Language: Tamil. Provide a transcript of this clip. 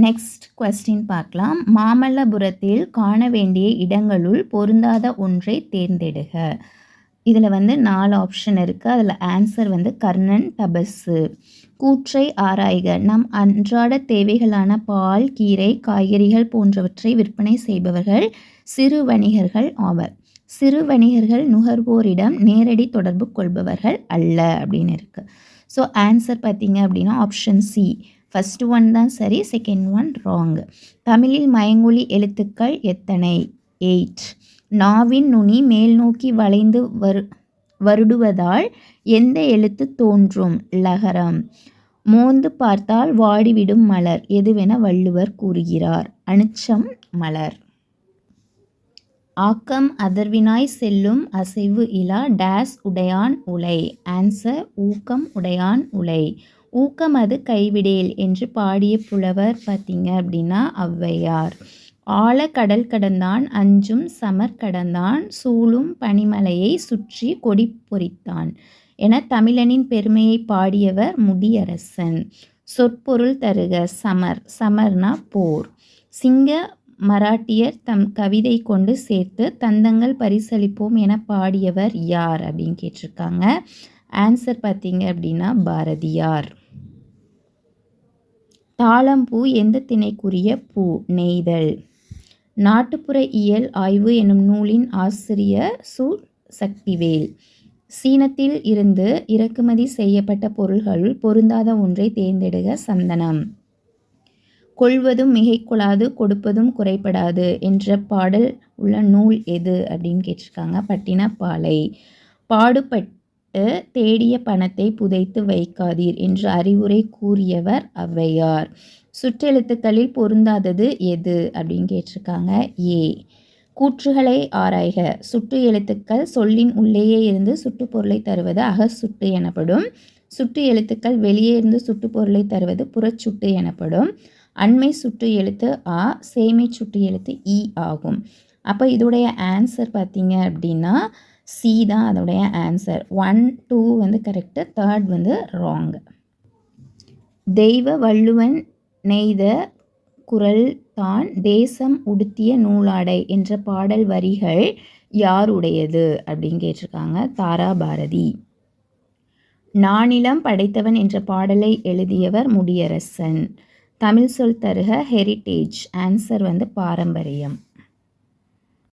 நெக்ஸ்ட் கொஸ்டின் பார்க்கலாம். மாமல்லபுரத்தில் காண வேண்டிய இடங்களுள் பொருந்தாத ஒன்றை தேர்ந்தெடுக. இதில் 4 ஆப்ஷன் இருக்குது. அதில் ஆன்சர் கர்ணன் தபசு. கூற்றை ஆராய்க. நம் அன்றாட தேவைகளான பால், கீரை, காய்கறிகள் போன்றவற்றை விற்பனை செய்பவர்கள் சிறு வணிகர்கள் ஆவர். சிறு வணிகர்கள் நுகர்வோரிடம் நேரடி தொடர்பு கொள்பவர்கள் அல்ல அப்படின்னு இருக்குது. ஸோ ஆன்சர் பார்த்தீங்க அப்படின்னா ஆப்ஷன் சி. ஃபஸ்ட்டு ஒன் தான் சரி, செகண்ட் ஒன் ராங். தமிழில் மயங்கொலி எழுத்துக்கள் எத்தனை? 8. நாவின் நுனி மேல் நோக்கி வளைந்து வருடுவதால் எந்த எழுத்து தோன்றும்? லகரம். மோந்து பார்த்தால் வாடிவிடும் மலர் எதுவென வள்ளுவர் கூறுகிறார்? அனுச்சம் மலர். ஆக்கம் அதர்வினாய் செல்லும் அசைவு இலா டேஸ் உடையான் உலை. ஆன்சர் ஊக்கம் உடையான் உலை. ஊக்கம் அது கைவிடேல் என்று பாடிய புலவர் பார்த்தீங்க அப்படின்னா ஔவையார். ஆழ கடல் கடந்தான் அஞ்சும் சமர் கடந்தான் சூழும் பனிமலையை சுற்றி கொடி பொறித்தான் என தமிழனின் பெருமையை பாடியவர் முடியரசன். சொற்பொருள் தருக. சமர். சமர்னா போர். சிங்க மராட்டியர் தம் கவிதை கொண்டு சேர்த்து தந்தங்கள் பரிசளிப்போம் என பாடியவர் யார் அப்படின்னு கேட்டிருக்காங்க. ஆன்சர் பார்த்தீங்க அப்படின்னா பாரதியார். தாழம்பூ எந்த திணைக்குரிய பூ? நெய்தல். நாட்டுப்புற இயல் ஆய்வு எனும் நூலின் ஆசிரியர் சு. சக்திவேல். சீனத்தில் இருந்து இறக்குமதி செய்யப்பட்ட பொருள்களுள் பொருந்தாத ஒன்றை தேர்ந்தெடுக. சந்தனம். கொள்வதும் மிகை கொள்ளாது கொடுப்பதும் குறைபடாது என்ற பாடல் உள்ள நூல் எது அப்படின்னு கேட்டிருக்காங்க. பட்டினப்பாலை. பாடுபட்டு தேடிய பணத்தை புதைத்து வைக்காதீர் என்று அறிவுரை கூறியவர் ஔவையார். சுற்றெழுத்துக்களில் பொருந்தாதது எது அப்படின்னு கேட்டிருக்காங்க. ஏ. கூற்றுகளை ஆராய்க. சுட்டு எழுத்துக்கள் சொல்லின் உள்ளேயே இருந்து சுட்டுப்பொருளை தருவது அகச்சுட்டு எனப்படும். சுட்டு எழுத்துக்கள் வெளியே இருந்து சுட்டுப்பொருளை தருவது புறச்சுட்டு எனப்படும். அண்மை சுட்டு எழுத்து ஆ, சேமை சுட்டு எழுத்து இ ஆகும். அப்போ இதோடைய ஆன்சர் பார்த்தீங்க அப்படின்னா சி தான் அதோடைய ஆன்சர். 1, 2 correct, 3 wrong. தெய்வ வள்ளுவன் நெய்த குறள் தான் தேசம் உடுத்திய நூலாடை என்ற பாடல் வரிகள் யாருடையது அப்படின்னு கேட்டிருக்காங்க. தாராபாரதி. நானிலம் படைத்தவன் என்ற பாடலை எழுதியவர் முடியரசன். தமிழ் சொல் தருக. ஹெரிட்டேஜ். ஆன்சர் பாரம்பரியம்.